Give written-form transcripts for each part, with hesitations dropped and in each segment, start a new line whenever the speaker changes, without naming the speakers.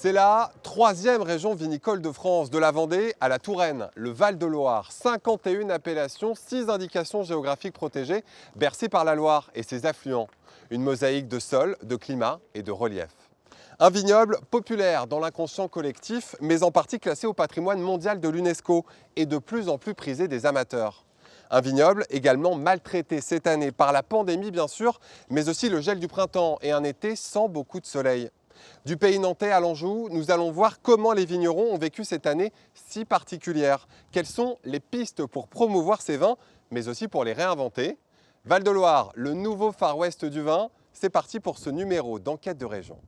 C'est la troisième région vinicole de France, de la Vendée à la Touraine, le Val-de-Loire. 51 appellations, 6 indications géographiques protégées, bercées par la Loire et ses affluents. Une mosaïque de sol, de climat et de relief. Un vignoble populaire dans l'inconscient collectif, mais en partie classé au patrimoine mondial de l'UNESCO et de plus en plus prisé des amateurs. Un vignoble également maltraité cette année par la pandémie bien sûr, mais aussi le gel du printemps et un été sans beaucoup de soleil. Du pays nantais à l'Anjou, nous allons voir comment les vignerons ont vécu cette année si particulière. Quelles sont les pistes pour promouvoir ces vins, mais aussi pour les réinventer. Val-de-Loire, le nouveau Far West du vin, c'est parti pour ce numéro d'Enquête de région.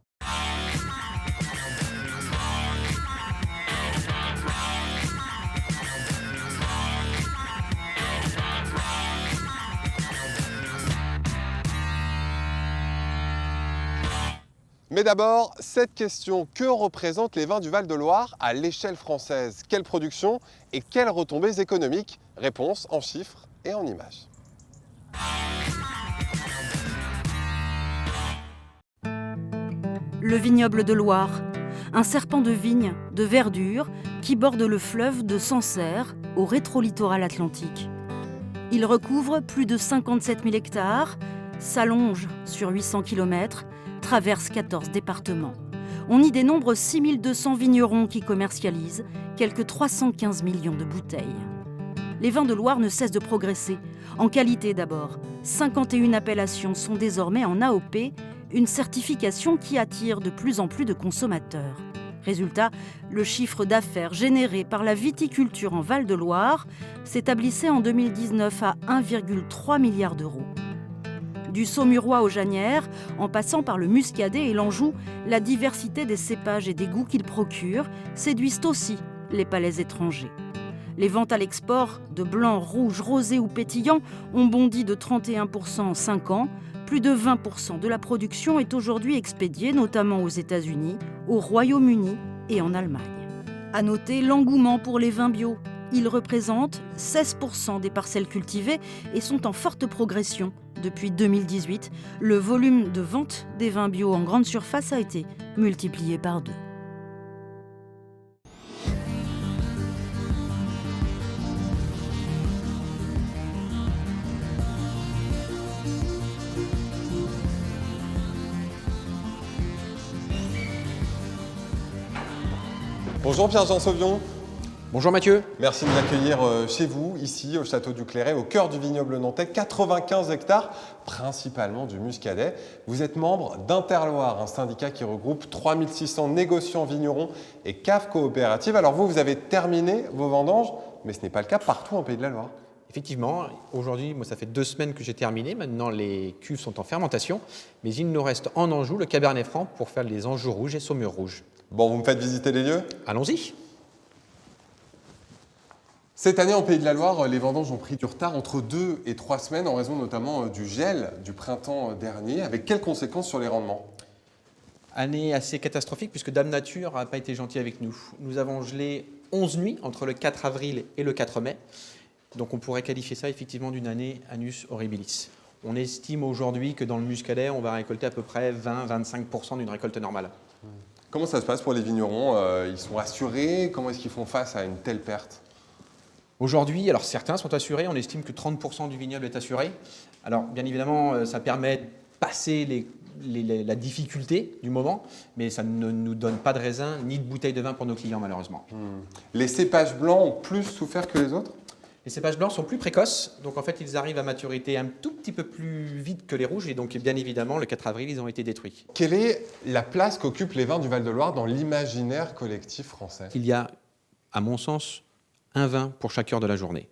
Mais d'abord, cette question, que représentent les vins du Val-de-Loire à l'échelle française? Quelle production et quelles retombées économiques? Réponse en chiffres et en images.
Le vignoble de Loire, un serpent de vigne, de verdure, qui borde le fleuve de Sancerre au rétro-littoral atlantique. Il recouvre plus de 57 000 hectares, s'allonge sur 800 km, traverse 14 départements. On y dénombre 6 200 vignerons qui commercialisent quelques 315 millions de bouteilles. Les vins de Loire ne cessent de progresser. En qualité d'abord, 51 appellations sont désormais en AOP, une certification qui attire de plus en plus de consommateurs. Résultat, le chiffre d'affaires généré par la viticulture en Val-de-Loire s'établissait en 2019 à 1,3 milliard d'euros. Du saumurois au janière, en passant par le muscadet et l'Anjou, la diversité des cépages et des goûts qu'ils procurent séduisent aussi les palais étrangers. Les ventes à l'export, de blanc, rouge, rosé ou pétillant, ont bondi de 31% en 5 ans. Plus de 20% de la production est aujourd'hui expédiée, notamment aux États-Unis, au Royaume-Uni et en Allemagne. À noter l'engouement pour les vins bio. Ils représentent 16% des parcelles cultivées et sont en forte progression. Depuis 2018, le volume de vente des vins bio en grande surface a été multiplié par 2.
Bonjour Pierre-Jean Sauvion.
Bonjour Mathieu.
Merci de nous accueillir chez vous, ici au château du Clairet, au cœur du vignoble nantais, 95 hectares, principalement du muscadet. Vous êtes membre d'Interloire, un syndicat qui regroupe 3600 négociants vignerons et caves coopératives. Alors vous avez terminé vos vendanges, mais ce n'est pas le cas partout en Pays de la Loire.
Effectivement, aujourd'hui, moi, ça fait 2 semaines que j'ai terminé. Maintenant, les cuves sont en fermentation, mais il nous reste en Anjou le Cabernet Franc pour faire les Anjou rouges et Saumur rouges.
Bon, vous me faites visiter les lieux?
Allons-y.
Cette année, en Pays de la Loire, les vendanges ont pris du retard entre 2 et 3 semaines en raison notamment du gel du printemps dernier. Avec quelles conséquences sur les rendements?
Année assez catastrophique puisque Dame Nature n'a pas été gentille avec nous. Nous avons gelé 11 nuits entre le 4 avril et le 4 mai. Donc on pourrait qualifier ça effectivement d'une année annus horribilis. On estime aujourd'hui que dans le muscadet, on va récolter à peu près 20-25% d'une récolte normale.
Comment ça se passe pour les vignerons? Ils sont assurés? Comment est-ce qu'ils font face à une telle perte?
Aujourd'hui, alors certains sont assurés, on estime que 30% du vignoble est assuré. Alors bien évidemment, ça permet de passer la difficulté du moment, mais ça ne nous donne pas de raisin ni de bouteilles de vin pour nos clients malheureusement.
Les cépages blancs ont plus souffert que les autres?
Les cépages blancs sont plus précoces, donc en fait ils arrivent à maturité un tout petit peu plus vite que les rouges, et donc bien évidemment le 4 avril ils ont été détruits.
Quelle est la place qu'occupent les vins du Val-de-Loire dans l'imaginaire collectif français?
Il y a, à mon sens, un vin pour chaque heure de la journée.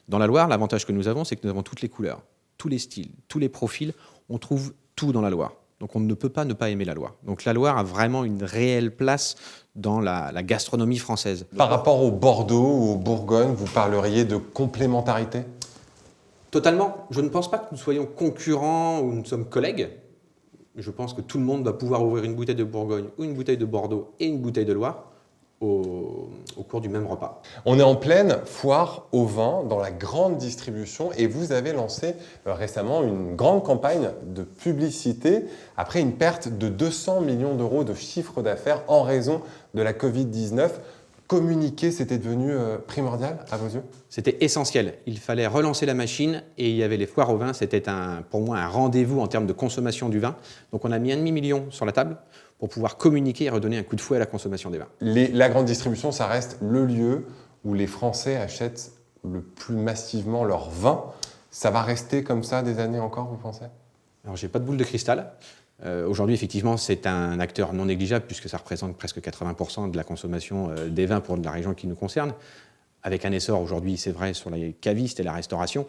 Dans la Loire, l'avantage que nous avons, c'est que nous avons toutes les couleurs, tous les styles, tous les profils. On trouve tout dans la Loire. Donc on ne peut pas ne pas aimer la Loire. Donc la Loire a vraiment une réelle place dans la gastronomie française.
Par rapport au Bordeaux ou au Bourgogne, vous parleriez de complémentarité?
Totalement. Je ne pense pas que nous soyons concurrents ou nous sommes collègues. Je pense que tout le monde va pouvoir ouvrir une bouteille de Bourgogne ou une bouteille de Bordeaux et une bouteille de Loire au cours du même repas.
On est en pleine foire au vin dans la grande distribution et vous avez lancé récemment une grande campagne de publicité après une perte de 200 millions d'euros de chiffre d'affaires en raison de la Covid-19. Communiquer, c'était devenu primordial à vos yeux?
C'était essentiel. Il fallait relancer la machine et il y avait les foires au vin. C'était pour moi un rendez-vous en termes de consommation du vin. Donc on a mis 1,5 million sur la table pour pouvoir communiquer et redonner un coup de fouet à la consommation des vins.
La grande distribution, ça reste le lieu où les Français achètent le plus massivement leur vin. Ça va rester comme ça des années encore, vous pensez?
Alors j'ai pas de boule de cristal. Aujourd'hui, effectivement, c'est un acteur non négligeable puisque ça représente presque 80% de la consommation des vins pour la région qui nous concerne. Avec un essor aujourd'hui, c'est vrai, sur les cavistes et la restauration,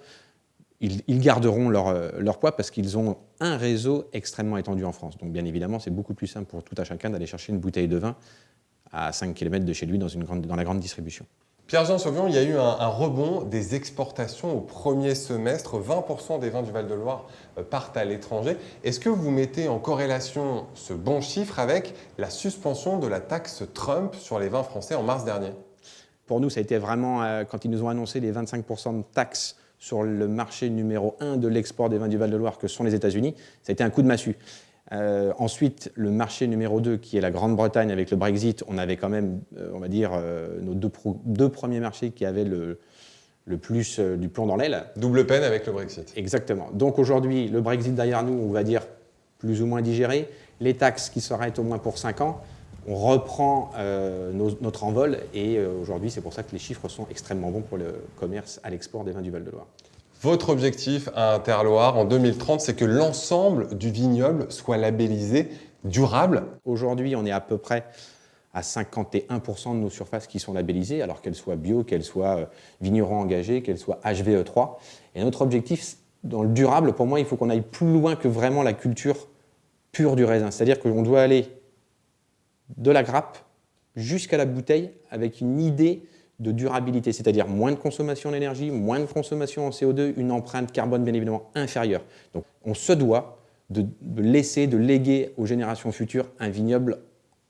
ils garderont leur poids parce qu'ils ont un réseau extrêmement étendu en France. Donc bien évidemment, c'est beaucoup plus simple pour tout un chacun d'aller chercher une bouteille de vin à 5 km de chez lui dans la grande distribution.
Pierre-Jean Sauvion, il y a eu un rebond des exportations au premier semestre. 20% des vins du Val-de-Loire partent à l'étranger. Est-ce que vous mettez en corrélation ce bon chiffre avec la suspension de la taxe Trump sur les vins français en mars dernier?
Pour nous, ça a été vraiment, quand ils nous ont annoncé les 25% de taxes sur le marché numéro 1 de l'export des vins du Val-de-Loire, que sont les États-Unis, ça a été un coup de massue. Ensuite, le marché numéro 2, qui est la Grande-Bretagne avec le Brexit, on avait quand même, on va dire, nos deux premiers marchés qui avaient le plus du plomb dans l'aile.
Double peine avec le Brexit.
Exactement. Donc aujourd'hui, le Brexit derrière nous, on va dire plus ou moins digéré. Les taxes qui s'arrêtent au moins pour 5 ans. On reprend notre envol et aujourd'hui, c'est pour ça que les chiffres sont extrêmement bons pour le commerce à l'export des vins du Val-de-Loire.
Votre objectif à Interloire en 2030, c'est que l'ensemble du vignoble soit labellisé durable.
Aujourd'hui, on est à peu près à 51% de nos surfaces qui sont labellisées, alors qu'elles soient bio, qu'elles soient vignerons engagés, qu'elles soient HVE3. Et notre objectif, dans le durable, pour moi, il faut qu'on aille plus loin que vraiment la culture pure du raisin. C'est-à-dire qu'on doit aller de la grappe jusqu'à la bouteille avec une idée de durabilité, c'est-à-dire moins de consommation d'énergie, moins de consommation en CO2, une empreinte carbone bien évidemment inférieure. Donc on se doit de laisser, de léguer aux générations futures un vignoble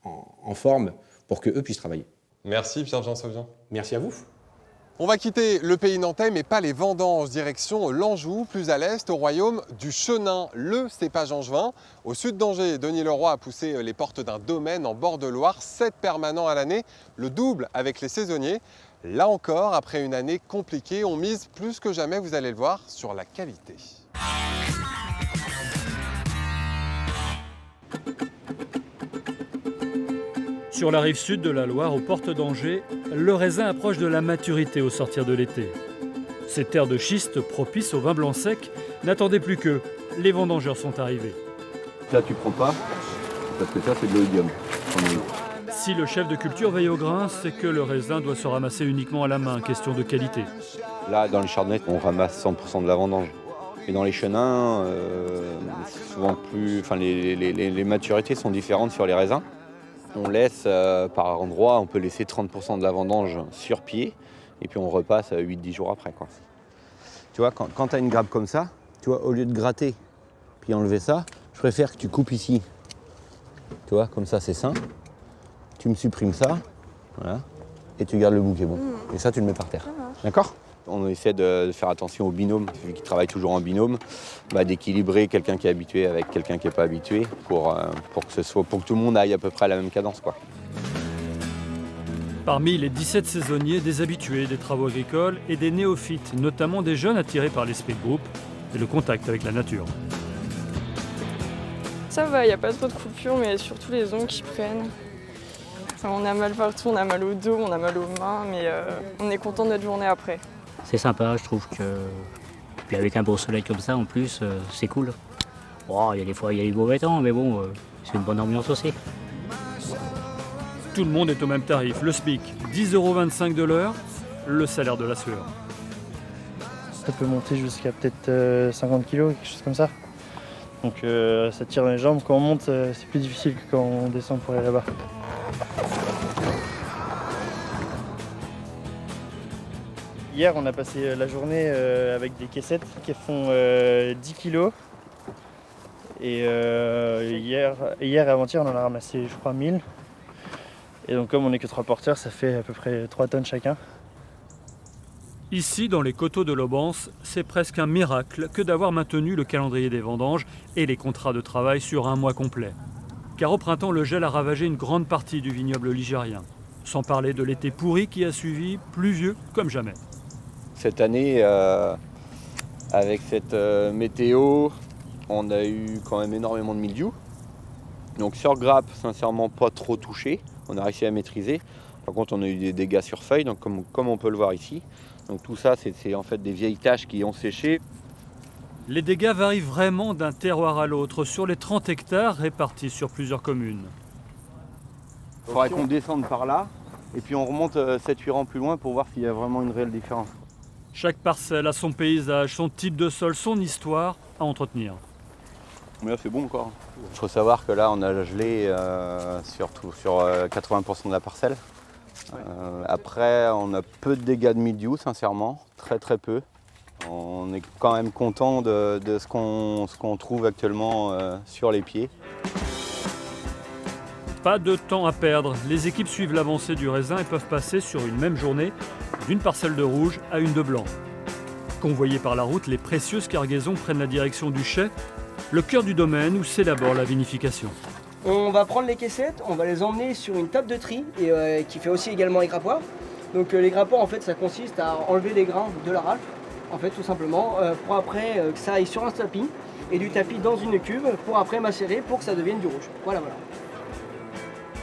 en forme pour qu'eux puissent travailler.
Merci Pierre-Jean Sauvion.
Merci à vous.
On va quitter le pays nantais, mais pas les vendanges, direction l'Anjou, plus à l'est, au royaume du Chenin, le cépage angevin. Au sud d'Angers, Denis Leroy a poussé les portes d'un domaine en bord de Loire, 7 permanents à l'année, le double avec les saisonniers. Là encore, après une année compliquée, on mise plus que jamais, vous allez le voir, sur la qualité.
Sur la rive sud de la Loire, aux portes d'Angers, le raisin approche de la maturité au sortir de l'été. Ces terres de schiste propices au vin blanc sec n'attendaient plus qu'eux. Les vendangeurs sont arrivés.
Là, tu prends pas, parce que ça, c'est de l'oïdium.
Si le chef de culture veille au grain, c'est que le raisin doit se ramasser uniquement à la main, question de qualité.
Là, dans les chardonnays, on ramasse 100% de la vendange. Et dans les chenins, souvent plus, enfin, les maturités sont différentes sur les raisins. On laisse par endroit, on peut laisser 30% de la vendange sur pied, et puis on repasse 8-10 jours après, quoi. Tu vois, quand tu as une grappe comme ça, tu vois, au lieu de gratter puis enlever ça, je préfère que tu coupes ici. Tu vois, comme ça c'est sain. Tu me supprimes ça, voilà, et tu gardes le bouquet bon. Et ça, tu le mets par terre. D'accord ? On essaie de faire attention au binôme, vu qu'ils travaillent toujours en binôme, d'équilibrer quelqu'un qui est habitué avec quelqu'un qui n'est pas habitué pour que tout le monde aille à peu près à la même cadence, quoi.
Parmi les 17 saisonniers, des habitués des travaux agricoles et des néophytes, notamment des jeunes attirés par l'esprit de groupe et le contact avec la nature.
Ça va, il n'y a pas trop de coupures, mais surtout les ongles qui prennent. Enfin, on a mal partout, on a mal au dos, on a mal aux mains, mais on est content de notre journée après.
C'est sympa, je trouve que. Puis avec un beau soleil comme ça, en plus, c'est cool. Bon, il y a des fois, il y a du mauvais temps, mais bon, c'est une bonne ambiance aussi.
Tout le monde est au même tarif. Le SMIC, 10,25 € de l'heure, le salaire de la sueur.
Ça peut monter jusqu'à peut-être 50 kg, quelque chose comme ça. Donc ça tire dans les jambes. Quand on monte, c'est plus difficile que quand on descend pour aller là-bas. Hier, on a passé la journée avec des caissettes qui font 10 kg. Et hier et avant-hier, on en a ramassé, je crois, 1000. Et donc comme on n'est que 3 porteurs, ça fait à peu près 3 tonnes chacun.
Ici, dans les coteaux de l'Aubance, c'est presque un miracle que d'avoir maintenu le calendrier des vendanges et les contrats de travail sur un mois complet. Car au printemps, le gel a ravagé une grande partie du vignoble ligérien. Sans parler de l'été pourri qui a suivi, pluvieux comme jamais.
Cette année, avec cette météo, on a eu quand même énormément de mildiou. Donc sur grappe, sincèrement pas trop touché, on a réussi à maîtriser. Par contre, on a eu des dégâts sur feuilles, donc comme on peut le voir ici. Donc tout ça, c'est en fait des vieilles taches qui ont séché.
Les dégâts varient vraiment d'un terroir à l'autre sur les 30 hectares répartis sur plusieurs communes.
Il faudrait qu'on descende par là et puis on remonte 7-8 rangs plus loin pour voir s'il y a vraiment une réelle différence.
Chaque parcelle a son paysage, son type de sol, son histoire à entretenir.
Mais là, c'est bon encore. Il faut savoir que là, on a gelé sur 80% de la parcelle. Après, on a peu de dégâts de mildiou, sincèrement, très très peu. On est quand même content de ce qu'on trouve actuellement sur les pieds.
Pas de temps à perdre, les équipes suivent l'avancée du raisin et peuvent passer sur une même journée d'une parcelle de rouge à une de blanc. Convoyés par la route, les précieuses cargaisons prennent la direction du chai, le cœur du domaine où s'élabore la vinification.
On va prendre les caissettes, on va les emmener sur une table de tri qui fait aussi également les grappoirs. Donc les grappoirs, en fait, ça consiste à enlever les grains de la râpe, en fait, tout simplement, pour après que ça aille sur un tapis et du tapis dans une cuve pour après macérer pour que ça devienne du rouge. Voilà.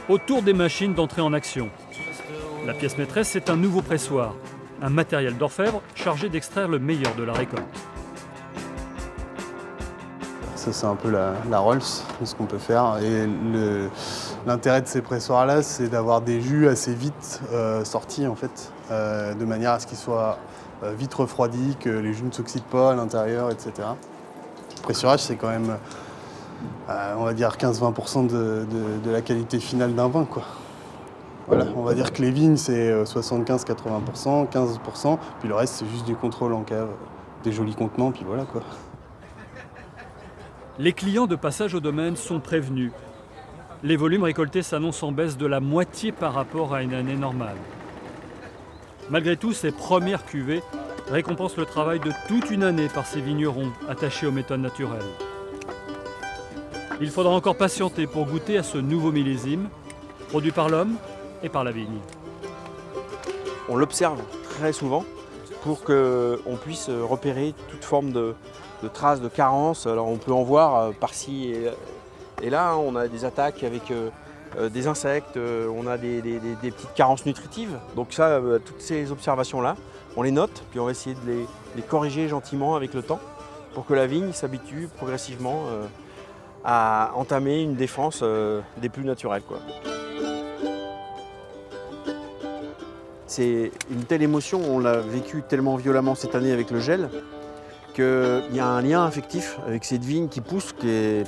Autour des machines d'entrée en action. La pièce maîtresse, c'est un nouveau pressoir, un matériel d'orfèvre chargé d'extraire le meilleur de la récolte.
Ça, c'est un peu la Rolls de ce qu'on peut faire. Et l'intérêt de ces pressoirs-là, c'est d'avoir des jus assez vite sortis, en fait, de manière à ce qu'ils soient vite refroidis, que les jus ne s'oxydent pas à l'intérieur, etc. Le pressurage, c'est quand même, on va dire, 15-20% de la qualité finale d'un vin, quoi. Voilà, on va dire que les vignes, c'est 75-80%, 15%, puis le reste, c'est juste du contrôle en cave, des jolis contenants, puis voilà, quoi.
Les clients de passage au domaine sont prévenus. Les volumes récoltés s'annoncent en baisse de la moitié par rapport à une année normale. Malgré tout, ces premières cuvées récompensent le travail de toute une année par ces vignerons attachés aux méthodes naturelles. Il faudra encore patienter pour goûter à ce nouveau millésime, produit par l'homme et par la vigne.
On l'observe très souvent pour qu'on puisse repérer toute forme de traces de carence. Alors on peut en voir par-ci et là, on a des attaques avec des insectes, on a des petites carences nutritives. Donc ça, toutes ces observations-là, on les note, puis on va essayer de les corriger gentiment avec le temps pour que la vigne s'habitue progressivement à entamer une défense des plus naturelles, quoi. C'est une telle émotion, on l'a vécu tellement violemment cette année avec le gel, qu'il y a un lien affectif avec cette vigne qui pousse, qui est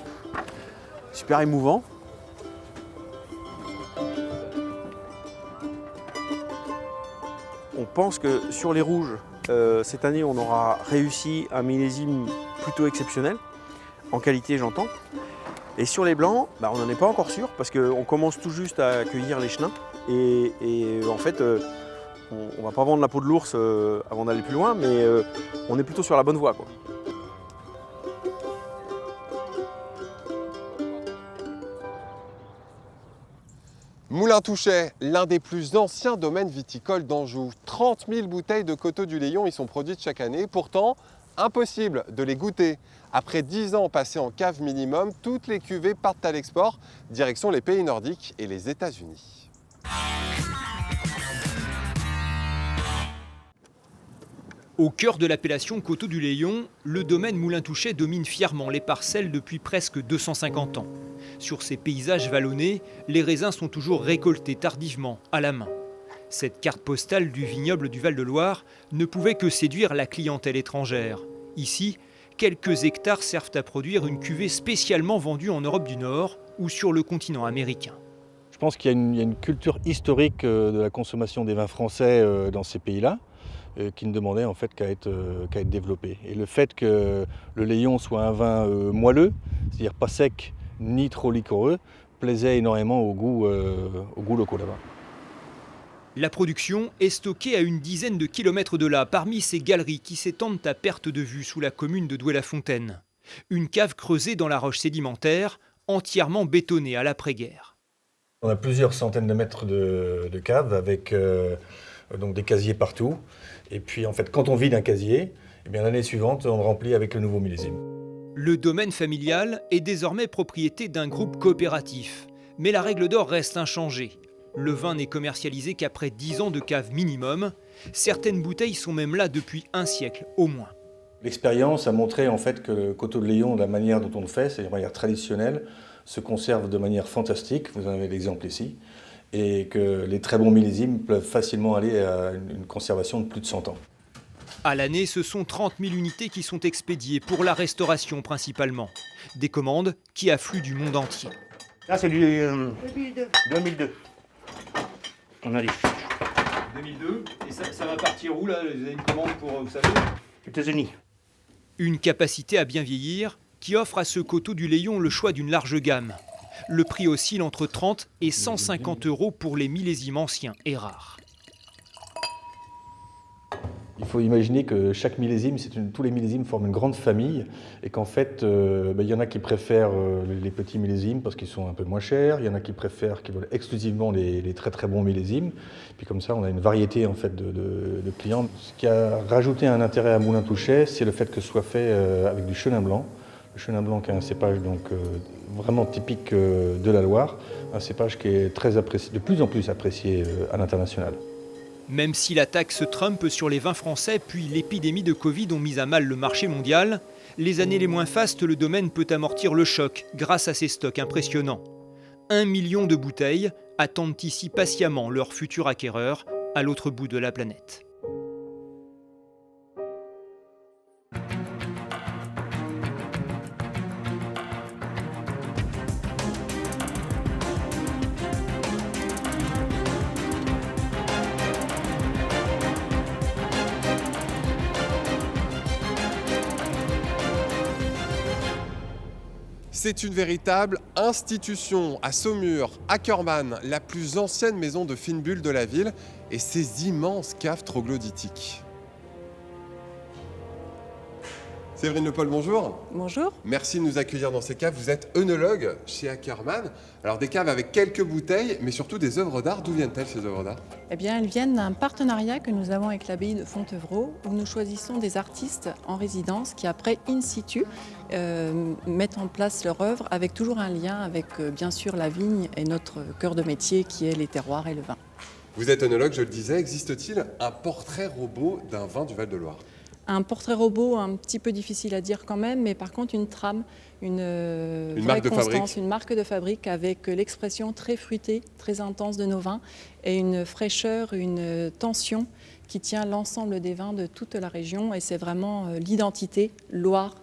super émouvant. On pense que sur les rouges, cette année, on aura réussi un millésime plutôt exceptionnel, en qualité j'entends. Et sur les blancs, on n'en est pas encore sûr, parce qu'on commence tout juste à cueillir les chenins. Et en fait, on ne va pas vendre la peau de l'ours avant d'aller plus loin, mais on est plutôt sur la bonne voie, quoi.
Moulin-Touchet, l'un des plus anciens domaines viticoles d'Anjou. 30 000 bouteilles de Coteaux-du-Layon y sont produites chaque année. Pourtant, impossible de les goûter. Après 10 ans passés en cave minimum, toutes les cuvées partent à l'export, direction les pays nordiques et les États-Unis.
Au cœur de l'appellation Coteaux-du-Layon, le domaine Moulin-Touchet domine fièrement les parcelles depuis presque 250 ans. Sur ces paysages vallonnés, les raisins sont toujours récoltés tardivement, à la main. Cette carte postale du vignoble du Val-de-Loire ne pouvait que séduire la clientèle étrangère. Ici, quelques hectares servent à produire une cuvée spécialement vendue en Europe du Nord ou sur le continent américain.
Je pense qu'il y a une culture historique de la consommation des vins français dans ces pays-là, qui ne demandait en fait qu'à être développé. Et le fait que le Layon soit un vin moelleux, c'est-à-dire pas sec ni trop liquoreux, plaisait énormément au goût locaux là-bas.
La production est stockée à une dizaine de kilomètres de là, parmi ces galeries qui s'étendent à perte de vue sous la commune de Douai-la-Fontaine. Une cave creusée dans la roche sédimentaire, entièrement bétonnée à l'après-guerre.
On a plusieurs centaines de mètres de cave avec donc des casiers partout. Et puis en fait, quand on vide un casier, eh bien, l'année suivante, on le remplit avec le nouveau millésime.
Le domaine familial est désormais propriété d'un groupe coopératif. Mais la règle d'or reste inchangée. Le vin n'est commercialisé qu'après 10 ans de cave minimum. Certaines bouteilles sont même là depuis un siècle au moins.
L'expérience a montré en fait que le coteau de Léon, de la manière dont on le fait, c'est de manière traditionnelle, se conserve de manière fantastique. Vous en avez l'exemple ici. Et que les très bons millésimes peuvent facilement aller à une conservation de plus de 100 ans.
À l'année, ce sont 30 000 unités qui sont expédiées pour la restauration principalement. Des commandes qui affluent du monde entier.
Là, c'est du 2002. On a les fiches.
2002, et ça va partir où là? Vous avez une commande pour, vous savez?
États-Unis.
Une capacité à bien vieillir qui offre à ce coteau du Léon le choix d'une large gamme. Le prix oscille entre 30 et 150 € pour les millésimes anciens et rares.
Il faut imaginer que chaque millésime, tous les millésimes forment une grande famille et qu'en fait, il y en a qui préfèrent les petits millésimes parce qu'ils sont un peu moins chers, il y en a qui veulent exclusivement les très très bons millésimes. Puis comme ça, on a une variété en fait de clients. Ce qui a rajouté un intérêt à Moulin Touchet, c'est le fait que ce soit fait avec du chenin blanc. Le chenin blanc qui est un cépage donc, vraiment typique de la Loire, un cépage qui est de plus en plus apprécié à l'international.
Même si la taxe Trump sur les vins français puis l'épidémie de Covid ont mis à mal le marché mondial, les années les moins fastes, le domaine peut amortir le choc grâce à ses stocks impressionnants. 1 million de bouteilles attendent ici patiemment leur futur acquéreur à l'autre bout de la planète.
C'est une véritable institution à Saumur, Ackermann, la plus ancienne maison de fine bulle de la ville, et ses immenses caves troglodytiques. Séverine Lepol, bonjour.
Bonjour.
Merci de nous accueillir dans ces caves. Vous êtes œnologue chez Ackermann. Alors des caves avec quelques bouteilles, mais surtout des œuvres d'art. D'où viennent-elles ces œuvres d'art?
Eh bien, elles viennent d'un partenariat que nous avons avec l'abbaye de Fontevraud, où nous choisissons des artistes en résidence qui, après, in situ, mettent en place leur œuvre avec toujours un lien avec, bien sûr, la vigne et notre cœur de métier qui est les terroirs et le vin.
Vous êtes œnologue, je le disais. Existe-t-il un portrait robot d'un vin du Val-de-Loire?
Un portrait robot un petit peu difficile à dire quand même, mais par contre une trame, une
marque de fabrique.
Une marque de fabrique avec l'expression très fruitée, très intense de nos vins et une fraîcheur, une tension qui tient l'ensemble des vins de toute la région. Et c'est vraiment l'identité Loire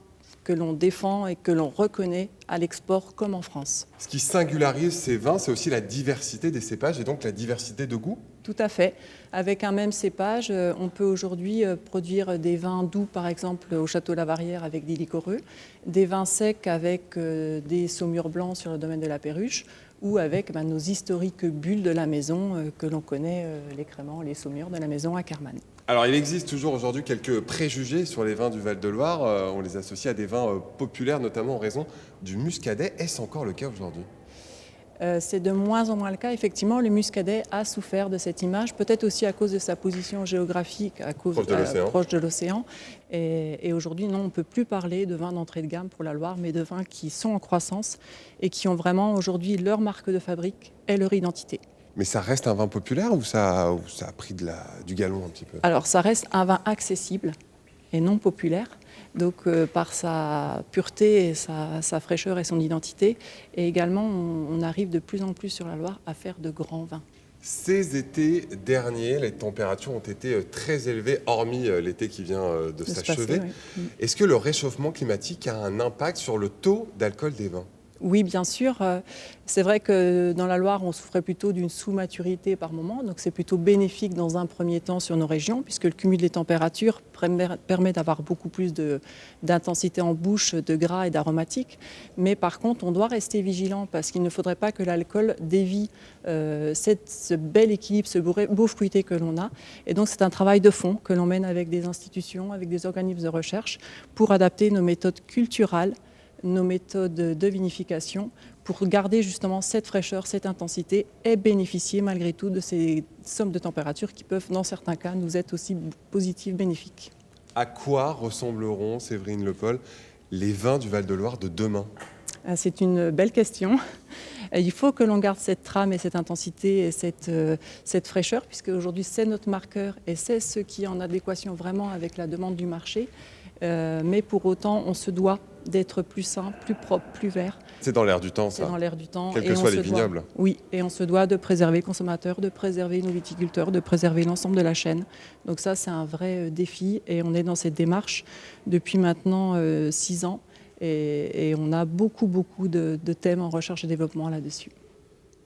que l'on défend et que l'on reconnaît à l'export comme en France.
Ce qui singularise ces vins, c'est aussi la diversité des cépages et donc la diversité de goût.
Tout à fait. Avec un même cépage, on peut aujourd'hui produire des vins doux, par exemple au Château Lavarrière avec des liquoreux, des vins secs avec des saumures blancs sur le domaine de la Perruche, ou avec nos historiques bulles de la maison que l'on connaît, les créments, les saumures de la maison Ackermann.
Alors il existe toujours aujourd'hui quelques préjugés sur les vins du Val-de-Loire. On les associe à des vins populaires, notamment en raison du muscadet. Est-ce encore le cas aujourd'hui ?
C'est de moins en moins le cas. Effectivement, le muscadet a souffert de cette image, peut-être aussi à cause de sa position géographique, proche de l'océan. Et aujourd'hui, non, on ne peut plus parler de vins d'entrée de gamme pour la Loire, mais de vins qui sont en croissance et qui ont vraiment aujourd'hui leur marque de fabrique et leur identité.
Mais ça reste un vin populaire ou ça a pris du galon un petit peu?
Alors, ça reste un vin accessible et non populaire. Donc par sa pureté, et sa fraîcheur et son identité. Et également, on arrive de plus en plus sur la Loire à faire de grands vins.
Ces étés derniers, les températures ont été très élevées, hormis l'été qui vient de s'achever. Oui. Est-ce que le réchauffement climatique a un impact sur le taux d'alcool des vins ?
Oui, bien sûr. C'est vrai que dans la Loire, on souffrait plutôt d'une sous-maturité par moment. Donc c'est plutôt bénéfique dans un premier temps sur nos régions, puisque le cumul des températures permet d'avoir beaucoup plus d'intensité en bouche, de gras et d'aromatiques. Mais par contre, on doit rester vigilant, parce qu'il ne faudrait pas que l'alcool dévie ce bel équilibre, ce beau fruité que l'on a. Et donc c'est un travail de fond que l'on mène avec des institutions, avec des organismes de recherche, pour adapter nos méthodes culturales, nos méthodes de vinification pour garder justement cette fraîcheur, cette intensité et bénéficier malgré tout de ces sommes de température qui peuvent, dans certains cas, nous être aussi positives, bénéfiques.
À quoi ressembleront, Séverine Lepol, les vins du Val-de-Loire de demain ?
C'est une belle question. Il faut que l'on garde cette trame et cette intensité et cette fraîcheur, puisque aujourd'hui c'est notre marqueur et c'est ce qui est en adéquation vraiment avec la demande du marché. Mais pour autant, on se doit d'être plus sain, plus propre, plus vert.
C'est dans l'air du temps, ça.
C'est dans l'air du temps.
Quels que soient les vignobles.
Oui, et on se doit de préserver les consommateurs, de préserver nos viticulteurs, de préserver l'ensemble de la chaîne. Donc ça, c'est un vrai défi et on est dans cette démarche depuis maintenant 6 ans. Et on a beaucoup de thèmes en recherche et développement là-dessus.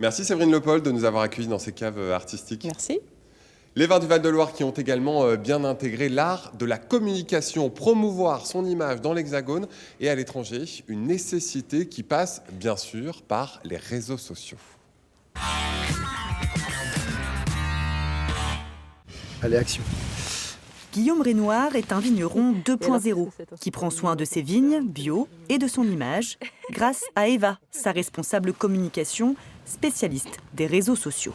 Merci Séverine Lepol de nous avoir accueillis dans ces caves artistiques.
Merci.
Les vins du Val-de-Loire qui ont également bien intégré l'art de la communication, promouvoir son image dans l'Hexagone et à l'étranger, une nécessité qui passe bien sûr par les réseaux sociaux.
Allez, action.
Guillaume Renoir est un vigneron 2.0 qui prend soin de ses vignes bio et de son image grâce à Eva, sa responsable communication, spécialiste des réseaux sociaux.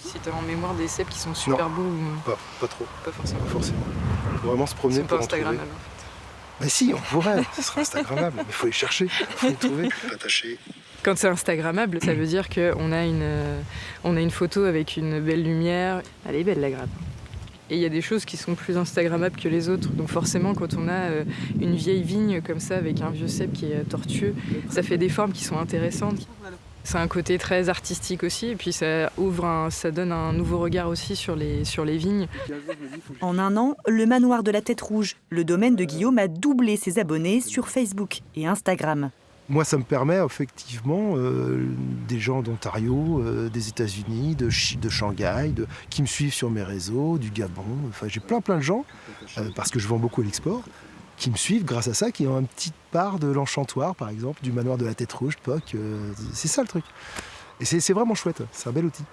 Si tu as en mémoire des cèpes qui sont super beaux ou...
Pas trop.
Pas forcément.
Faut vraiment se promener pour en trouver.
C'est pas instagrammable en fait.
Mais si, on pourrait, ce serait instagrammable, mais il faut les chercher, il faut les trouver. Attacher.
Quand c'est instagrammable, ça veut dire qu'on a une photo avec une belle lumière. Elle est belle la grappe. Et il y a des choses qui sont plus instagrammables que les autres. Donc forcément, quand on a une vieille vigne comme ça, avec un vieux cèpe qui est tortueux, ça fait des formes qui sont intéressantes. C'est un côté très artistique aussi, et puis ça donne un nouveau regard aussi sur les vignes.
En un an, le manoir de la Tête Rouge, le domaine de Guillaume, a doublé ses abonnés sur Facebook et Instagram.
Moi, ça me permet effectivement des gens d'Ontario, des États-Unis, de Shanghai, qui me suivent sur mes réseaux, du Gabon. Enfin, j'ai plein de gens, parce que je vends beaucoup à l'export, qui me suivent grâce à ça, qui ont une petite part de l'enchantoire, par exemple, du manoir de la Tête Rouge, POC. C'est ça le truc. Et c'est vraiment chouette, c'est un bel outil.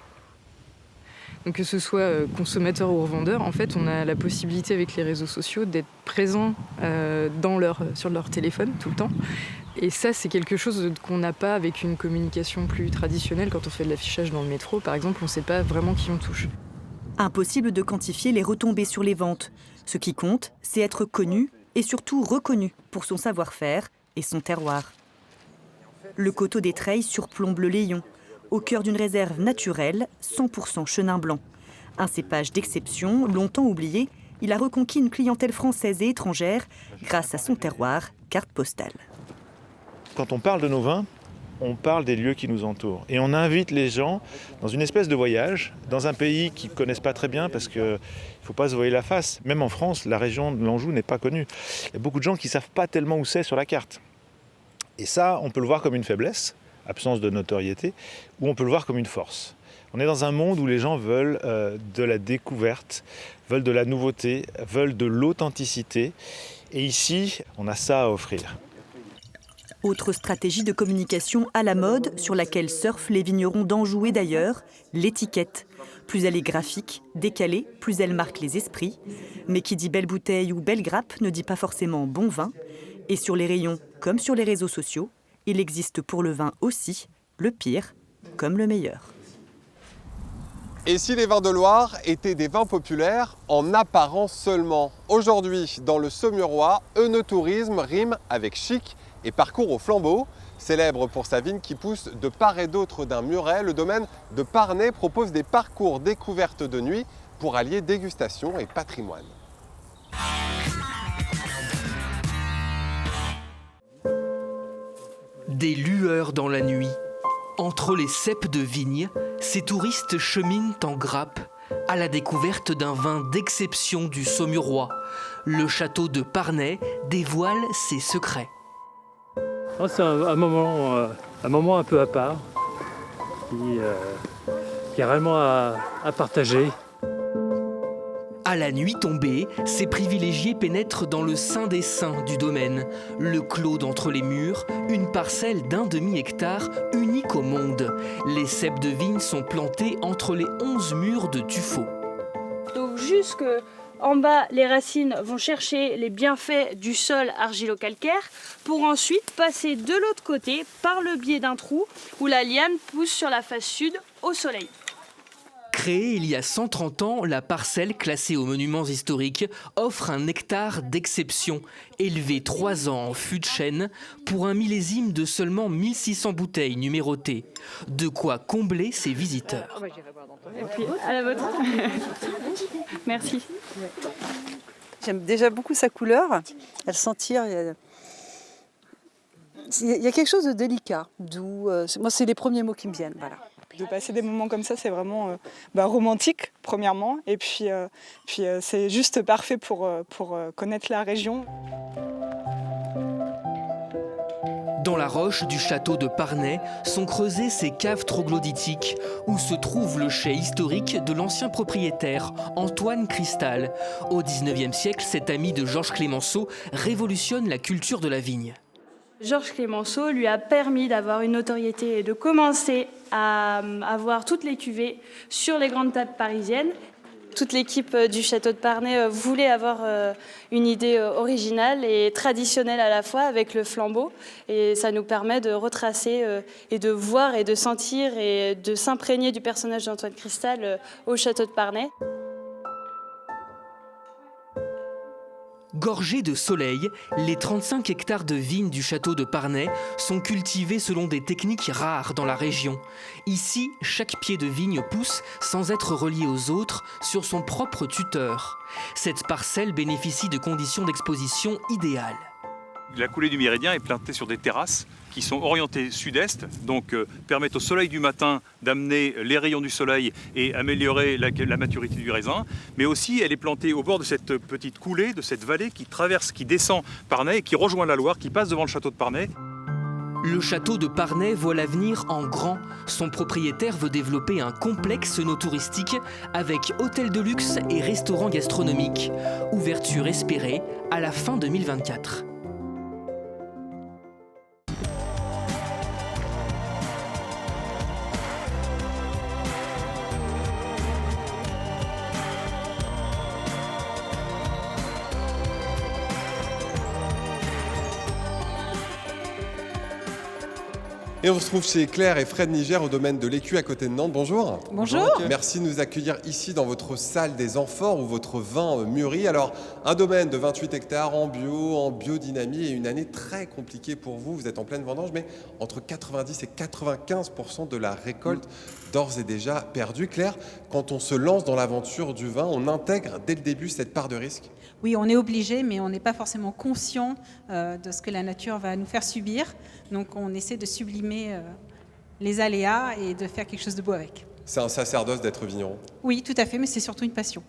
Donc que ce soit consommateur ou revendeur, en fait, on a la possibilité avec les réseaux sociaux d'être présent sur leur téléphone tout le temps. Et ça, c'est quelque chose qu'on n'a pas avec une communication plus traditionnelle. Quand on fait de l'affichage dans le métro, par exemple, on ne sait pas vraiment qui on touche.
Impossible de quantifier les retombées sur les ventes. Ce qui compte, c'est être connu et surtout reconnu pour son savoir-faire et son terroir. Le coteau des Treilles surplombe le Léon, au cœur d'une réserve naturelle, 100% chenin blanc. Un cépage d'exception, longtemps oublié, il a reconquis une clientèle française et étrangère grâce à son terroir, carte postale.
Quand on parle de nos vins, on parle des lieux qui nous entourent. Et on invite les gens dans une espèce de voyage, dans un pays qu'ils ne connaissent pas très bien, parce qu'il ne faut pas se voiler la face. Même en France, la région de l'Anjou n'est pas connue. Il y a beaucoup de gens qui ne savent pas tellement où c'est sur la carte. Et ça, on peut le voir comme une faiblesse, absence de notoriété, ou on peut le voir comme une force. On est dans un monde où les gens veulent de la découverte, veulent de la nouveauté, veulent de l'authenticité. Et ici, on a ça à offrir.
Autre stratégie de communication à la mode sur laquelle surfent les vignerons d'Anjou et d'ailleurs, l'étiquette. Plus elle est graphique, décalée, plus elle marque les esprits. Mais qui dit belle bouteille ou belle grappe ne dit pas forcément bon vin. Et sur les rayons, comme sur les réseaux sociaux, il existe pour le vin aussi le pire comme le meilleur.
Et si les vins de Loire étaient des vins populaires en apparence seulement? Aujourd'hui, dans le Saumurois, œnotourisme rime avec chic et parcours au flambeau. Célèbre pour sa vigne qui pousse de part et d'autre d'un muret, le domaine de Parnay propose des parcours découvertes de nuit pour allier dégustation et patrimoine.
Des lueurs dans la nuit. Entre les ceps de vigne, ces touristes cheminent en grappe à la découverte d'un vin d'exception du Saumurois. Le château de Parnay dévoile ses secrets.
Oh, c'est un moment un peu à part, qui est réellement à partager.
À la nuit tombée, ces privilégiés pénètrent dans le sein des saints du domaine. Le clos d'entre les murs, une parcelle d'un demi-hectare unique au monde. Les ceps de vigne sont plantés entre les 11 murs de tuffeau.
Donc jusque en bas, les racines vont chercher les bienfaits du sol argilo-calcaire pour ensuite passer de l'autre côté par le biais d'un trou où la liane pousse sur la face sud au soleil.
Créée il y a 130 ans, la parcelle classée aux monuments historiques offre un nectar d'exception, élevé 3 ans en fût de chêne pour un millésime de seulement 1600 bouteilles numérotées. De quoi combler ses visiteurs.
Et puis à la vôtre. Merci.
J'aime déjà beaucoup sa couleur, elle sentir. Il y a quelque chose de délicat, doux. Moi, c'est les premiers mots qui me viennent. Voilà.
De passer des moments comme ça, c'est vraiment romantique, premièrement. Et puis c'est juste parfait pour connaître la région.
Dans la roche du château de Parnay sont creusées ces caves troglodytiques où se trouve le chai historique de l'ancien propriétaire, Antoine Cristal. Au XIXe siècle, cet ami de Georges Clemenceau révolutionne la culture de la vigne.
Georges Clemenceau lui a permis d'avoir une notoriété et de commencer à avoir toutes les cuvées sur les grandes tables parisiennes. Toute l'équipe du château de Parnay voulait avoir une idée originale et traditionnelle à la fois avec le flambeau. Et ça nous permet de retracer et de voir et de sentir et de s'imprégner du personnage d'Antoine Cristal au château de Parnay.
Gorgés de soleil, les 35 hectares de vignes du château de Parnay sont cultivés selon des techniques rares dans la région. Ici, chaque pied de vigne pousse sans être relié aux autres sur son propre tuteur. Cette parcelle bénéficie de conditions d'exposition idéales.
La coulée du Méridien est plantée sur des terrasses qui sont orientées sud-est, donc permettent au soleil du matin d'amener les rayons du soleil et améliorer la maturité du raisin. Mais aussi, elle est plantée au bord de cette petite coulée, de cette vallée qui traverse, qui descend Parnay et qui rejoint la Loire, qui passe devant le château de Parnay.
Le château de Parnay voit l'avenir en grand. Son propriétaire veut développer un complexe no-touristique avec hôtel de luxe et restaurant gastronomique. Ouverture espérée à la fin 2024.
Et on se trouve chez Claire et Fred Niger au domaine de l'Écu à côté de Nantes. Bonjour.
Bonjour.
Merci de nous accueillir ici dans votre salle des amphores où votre vin mûrit. Alors, un domaine de 28 hectares en biodynamie et une année très compliquée pour vous. Vous êtes en pleine vendange, mais entre 90 et 95% de la récolte d'ores et déjà perdue. Claire, quand on se lance dans l'aventure du vin, on intègre dès le début cette part de risque?
Oui, on est obligé, mais on n'est pas forcément conscient de ce que la nature va nous faire subir. Donc on essaie de sublimer les aléas et de faire quelque chose de beau avec.
C'est un sacerdoce d'être vigneron?
Oui, tout à fait, mais c'est surtout une passion.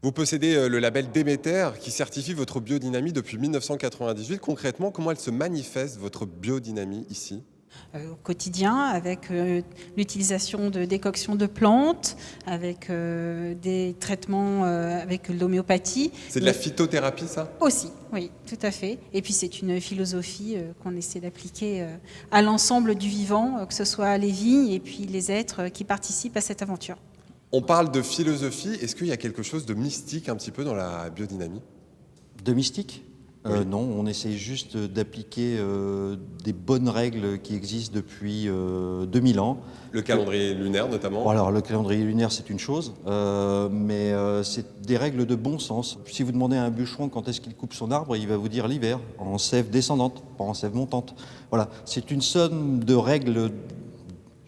Vous possédez le label Déméter qui certifie votre biodynamie depuis 1998. Concrètement, comment elle se manifeste, votre biodynamie, ici ?
Au quotidien, avec l'utilisation de décoctions de plantes, avec des traitements avec l'homéopathie.
C'est de la phytothérapie, ça?
Aussi, oui, tout à fait. Et puis c'est une philosophie qu'on essaie d'appliquer à l'ensemble du vivant, que ce soit les vignes et puis les êtres qui participent à cette aventure.
On parle de philosophie. Est-ce qu'il y a quelque chose de mystique un petit peu dans la biodynamie?
De mystique ?
Oui.
Non, on essaye juste d'appliquer des bonnes règles qui existent depuis 2000 ans.
Le calendrier lunaire notamment?
Alors le calendrier lunaire c'est une chose, mais c'est des règles de bon sens. Si vous demandez à un bûcheron quand est-ce qu'il coupe son arbre, il va vous dire l'hiver, en sève descendante, pas en sève montante. Voilà, c'est une somme de règles,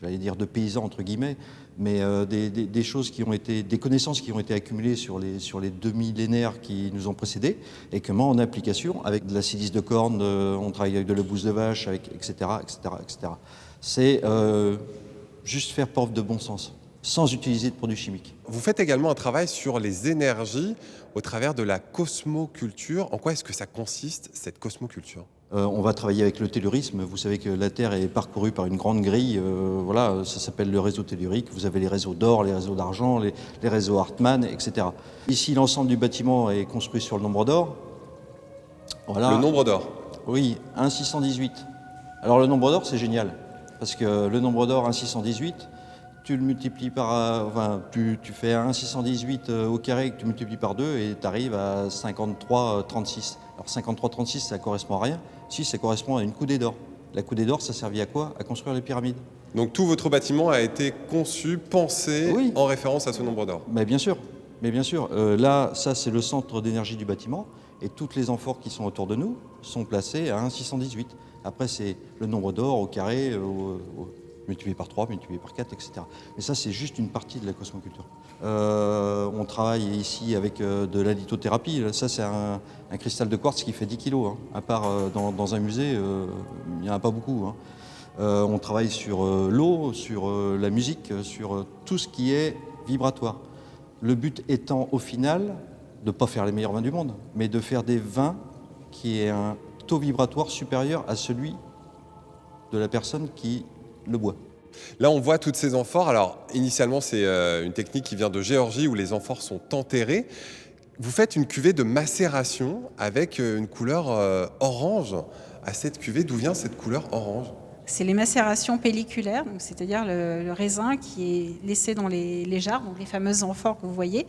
j'allais dire de paysans entre guillemets, mais des choses qui ont été, des connaissances qui ont été accumulées sur les 2 millénaires qui nous ont précédés, et que met en application avec de la silice de corne, on travaille avec de la bouse de vache, avec, etc., etc., etc. C'est juste faire preuve de bon sens, sans utiliser de produits chimiques.
Vous faites également un travail sur les énergies au travers de la cosmoculture. En quoi est-ce que ça consiste, cette cosmoculture ?
On va travailler avec le tellurisme. Vous savez que la Terre est parcourue par une grande grille. Voilà, ça s'appelle le réseau tellurique. Vous avez les réseaux d'or, les réseaux d'argent, les réseaux Hartmann, etc. Ici, l'ensemble du bâtiment est construit sur le nombre d'or. Voilà.
Le nombre d'or?
Oui, 1,618. Alors le nombre d'or, c'est génial. Parce que le nombre d'or, 1,618, tu le multiplies par... tu fais 1,618 au carré que tu multiplies par 2 et tu arrives à 53,36. Alors 53,36, ça correspond à rien. Si, ça correspond à une coudée d'or. La coudée d'or, ça servait à quoi? À construire les pyramides.
Donc tout votre bâtiment a été conçu, pensé en référence à ce nombre d'or?
Mais bien sûr. Là, ça, c'est le centre d'énergie du bâtiment. Et toutes les amphores qui sont autour de nous sont placées à 1,618. Après, c'est le nombre d'or au carré, multiplié par 3, multiplié par 4, etc. Mais ça, c'est juste une partie de la cosmoculture. On travaille ici avec de la lithothérapie. Ça, c'est un cristal de quartz qui fait 10 kg. Hein. À part dans un musée, il n'y en a pas beaucoup. Hein. On travaille sur l'eau, sur la musique, sur tout ce qui est vibratoire. Le but étant, au final, de ne pas faire les meilleurs vins du monde, mais de faire des vins qui aient un taux vibratoire supérieur à celui de la personne qui le boit.
Là, on voit toutes ces amphores. Alors, initialement, c'est une technique qui vient de Géorgie où les amphores sont enterrées. Vous faites une cuvée de macération avec une couleur orange. À cette cuvée, d'où vient cette couleur orange?
C'est les macérations pelliculaires, c'est-à-dire le raisin qui est laissé dans les jarres, donc les fameuses amphores que vous voyez.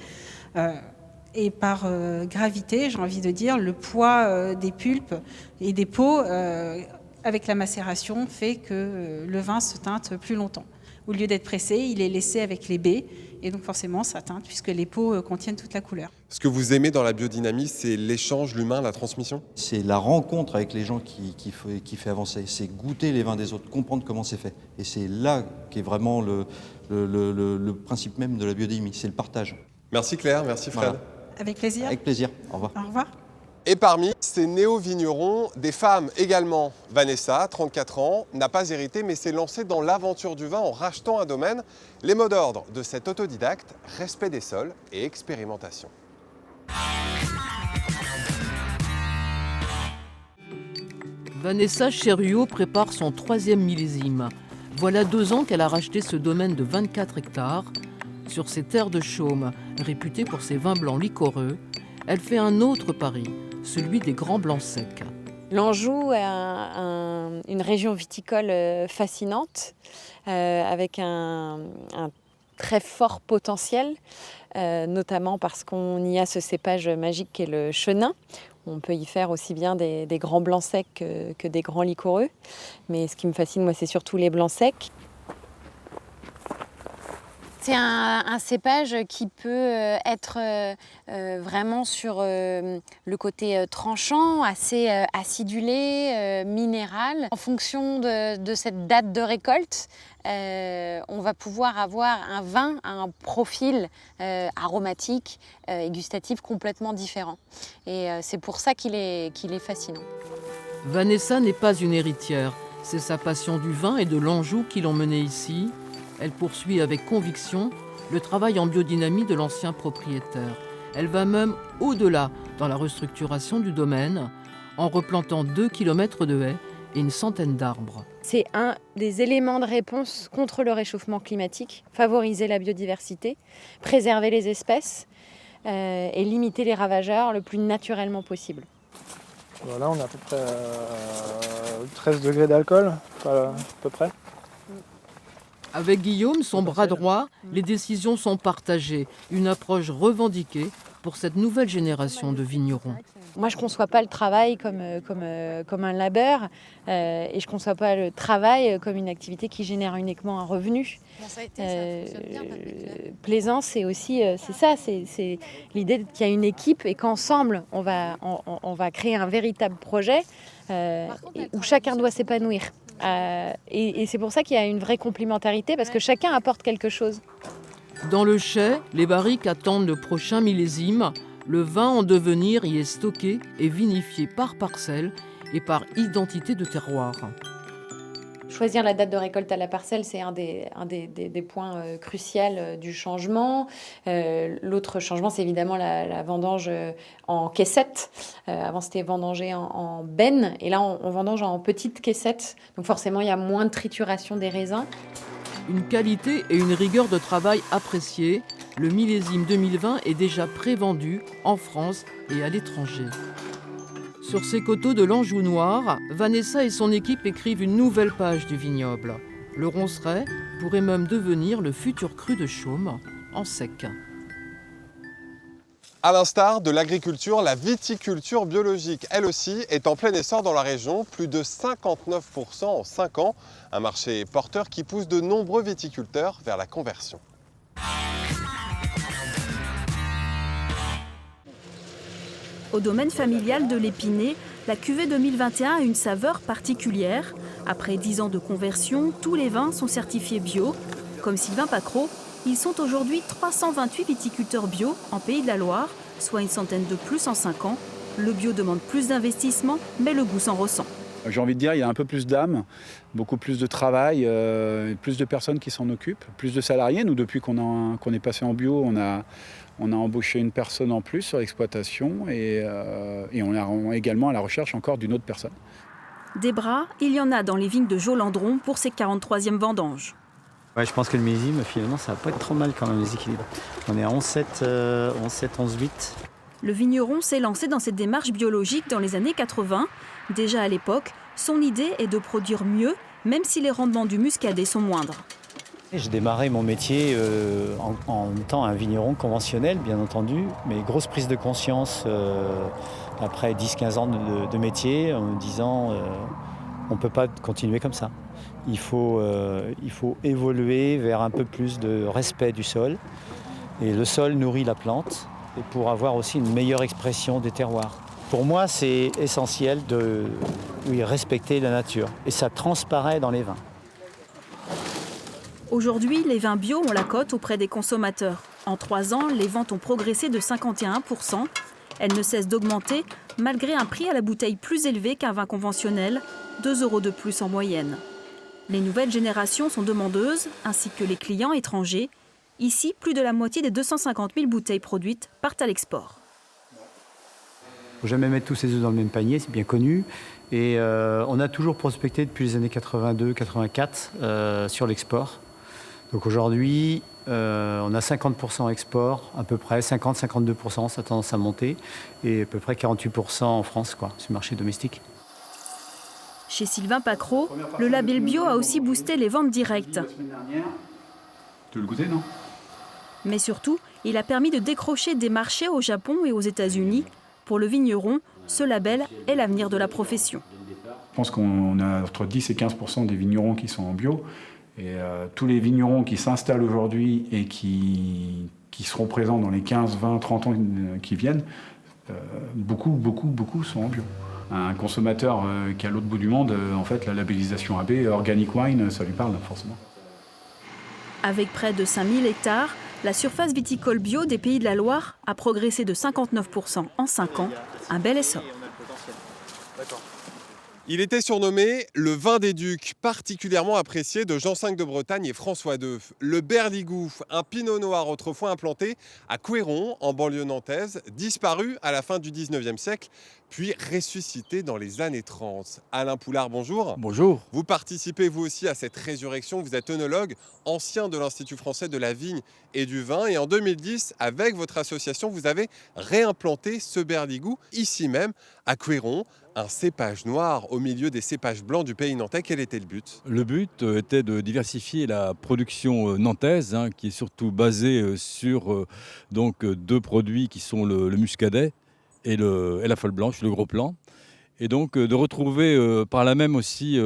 Et par gravité, j'ai envie de dire, le poids des pulpes et des peaux avec la macération fait que le vin se teinte plus longtemps. Au lieu d'être pressé, il est laissé avec les baies et donc forcément ça teinte puisque les peaux contiennent toute la couleur.
Ce que vous aimez dans la biodynamie, c'est l'échange, l'humain, la transmission?
C'est la rencontre avec les gens qui fait avancer. C'est goûter les vins des autres, comprendre comment c'est fait. Et c'est là qu'est vraiment le principe même de la biodynamie, c'est le partage.
Merci Claire, merci Fred.
Voilà.
Avec plaisir.
Avec plaisir, au revoir.
Au revoir.
Et parmi ces néo-vignerons, des femmes également. Vanessa, 34 ans, n'a pas hérité mais s'est lancée dans l'aventure du vin en rachetant un domaine. Les mots d'ordre de cet autodidacte, respect des sols et expérimentation.
Vanessa Cherriot prépare son 3e millésime. Voilà 2 ans qu'elle a racheté ce domaine de 24 hectares. Sur ces terres de Chaume, réputées pour ses vins blancs liquoreux, elle fait un autre pari, celui des grands blancs secs.
L'Anjou est une région viticole fascinante, avec un très fort potentiel, notamment parce qu'on y a ce cépage magique qu'est le chenin. On peut y faire aussi bien des grands blancs secs que des grands liquoreux. Mais ce qui me fascine, moi, c'est surtout les blancs secs. C'est un cépage qui peut être vraiment sur le côté tranchant, assez acidulé, minéral. En fonction de cette date de récolte, on va pouvoir avoir un vin à un profil aromatique et gustatif complètement différent. Et c'est pour ça qu'il est fascinant.
Vanessa n'est pas une héritière. C'est sa passion du vin et de l'Anjou qui l'ont menée ici. Elle poursuit avec conviction le travail en biodynamie de l'ancien propriétaire. Elle va même au-delà dans la restructuration du domaine en replantant 2 km de haies et une centaine d'arbres.
C'est un des éléments de réponse contre le réchauffement climatique, favoriser la biodiversité, préserver les espèces et limiter les ravageurs le plus naturellement possible.
Voilà, on a à peu près 13 degrés d'alcool, à peu près.
Avec Guillaume, son bras droit, les décisions sont partagées. Une approche revendiquée pour cette nouvelle génération de vignerons.
Moi, je ne conçois pas le travail comme un labeur et je ne conçois pas le travail comme une activité qui génère uniquement un revenu. Plaisance, c'est aussi c'est l'idée qu'il y a une équipe et qu'ensemble, on va créer un véritable projet où chacun doit s'épanouir. Et c'est pour ça qu'il y a une vraie complémentarité parce que chacun apporte quelque chose.
Dans le chai, les barriques attendent le prochain millésime. Le vin en devenir y est stocké et vinifié par parcelle et par identité de terroir.
Choisir la date de récolte à la parcelle, c'est un des points cruciaux du changement. L'autre changement, c'est évidemment la vendange en caissette. Avant, c'était vendangé en benne, et là, on vendange en petites caissettes. Donc forcément, il y a moins de trituration des raisins.
Une qualité et une rigueur de travail appréciées. Le millésime 2020 est déjà prévendu en France et à l'étranger. Sur ces coteaux de l'Anjou noir, Vanessa et son équipe écrivent une nouvelle page du vignoble. Le Ronceret pourrait même devenir le futur cru de Chaume en sec.
À l'instar de l'agriculture, la viticulture biologique, elle aussi, est en plein essor dans la région. Plus de 59% en 5 ans. Un marché porteur qui pousse de nombreux viticulteurs vers la conversion.
Au domaine familial de l'Épinay, la cuvée 2021 a une saveur particulière. Après 10 ans de conversion, tous les vins sont certifiés bio. Comme Sylvain Pacreau, ils sont aujourd'hui 328 viticulteurs bio en Pays de la Loire, soit une centaine de plus en 5 ans. Le bio demande plus d'investissement, mais le goût s'en ressent.
J'ai envie de dire, il y a un peu plus d'âme, beaucoup plus de travail, plus de personnes qui s'en occupent, plus de salariés. Nous, depuis qu'on est passé en bio, on a embauché une personne en plus sur l'exploitation et on est également à la recherche encore d'une autre personne.
Des bras, il y en a dans les vignes de Jolandron pour ses 43e vendanges.
Ouais, je pense que le millésime, finalement, ça va pas être trop mal quand même, les équilibres. On est à 11,7, 11,8.
Le vigneron s'est lancé dans cette démarche biologique dans les années 80. Déjà à l'époque, son idée est de produire mieux, même si les rendements du muscadet sont moindres.
J'ai démarré mon métier en étant un vigneron conventionnel, bien entendu, mais grosse prise de conscience après 10-15 ans de métier, en me disant on ne peut pas continuer comme ça. Il faut évoluer vers un peu plus de respect du sol. Et le sol nourrit la plante et pour avoir aussi une meilleure expression des terroirs. Pour moi, c'est essentiel de respecter la nature. Et ça transparaît dans les vins.
Aujourd'hui, les vins bio ont la cote auprès des consommateurs. En 3 ans, les ventes ont progressé de 51%. Elles ne cessent d'augmenter malgré un prix à la bouteille plus élevé qu'un vin conventionnel, 2 € de plus en moyenne. Les nouvelles générations sont demandeuses, ainsi que les clients étrangers. Ici, plus de la moitié des 250 000 bouteilles produites partent à l'export.
Il ne faut jamais mettre tous ses œufs dans le même panier, c'est bien connu. Et on a toujours prospecté depuis les années 82-84 sur l'export. Donc aujourd'hui, on a 50% export, à peu près 50-52%, ça a tendance à monter, et à peu près 48% en France, sur le marché domestique.
Chez Sylvain Pacreau, le label bio a aussi boosté les ventes directes.
Tu veux le goûter, non ?
Mais surtout, il a permis de décrocher des marchés au Japon et aux États-Unis. Pour le vigneron, ce label est l'avenir de la profession.
Je pense qu'on a entre 10 et 15% des vignerons qui sont en bio. Et tous les vignerons qui s'installent aujourd'hui et qui seront présents dans les 15, 20, 30 ans qui viennent, beaucoup sont en bio. Un consommateur qui est à l'autre bout du monde, en fait, la labellisation AB, Organic Wine, ça lui parle forcément.
Avec près de 5000 hectares, la surface viticole bio des Pays de la Loire a progressé de 59% en 5 ans. Un bel essor.
Il était surnommé le vin des ducs, particulièrement apprécié de Jean V de Bretagne et François II. Le Berligou, un pinot noir autrefois implanté à Couéron, en banlieue nantaise, disparu à la fin du 19e siècle, puis ressuscité dans les années 30. Alain Poulard, bonjour.
Bonjour.
Vous participez vous aussi à cette résurrection. Vous êtes œnologue, ancien de l'Institut français de la vigne et du vin. Et en 2010, avec votre association, vous avez réimplanté ce Berligou, ici même, à Couéron. Un cépage noir au milieu des cépages blancs du pays nantais. Quel était le but ?
Le but était de diversifier la production nantaise, qui est surtout basée sur 2 produits qui sont le muscadet et la folle blanche, le gros plan. Et donc de retrouver par là même aussi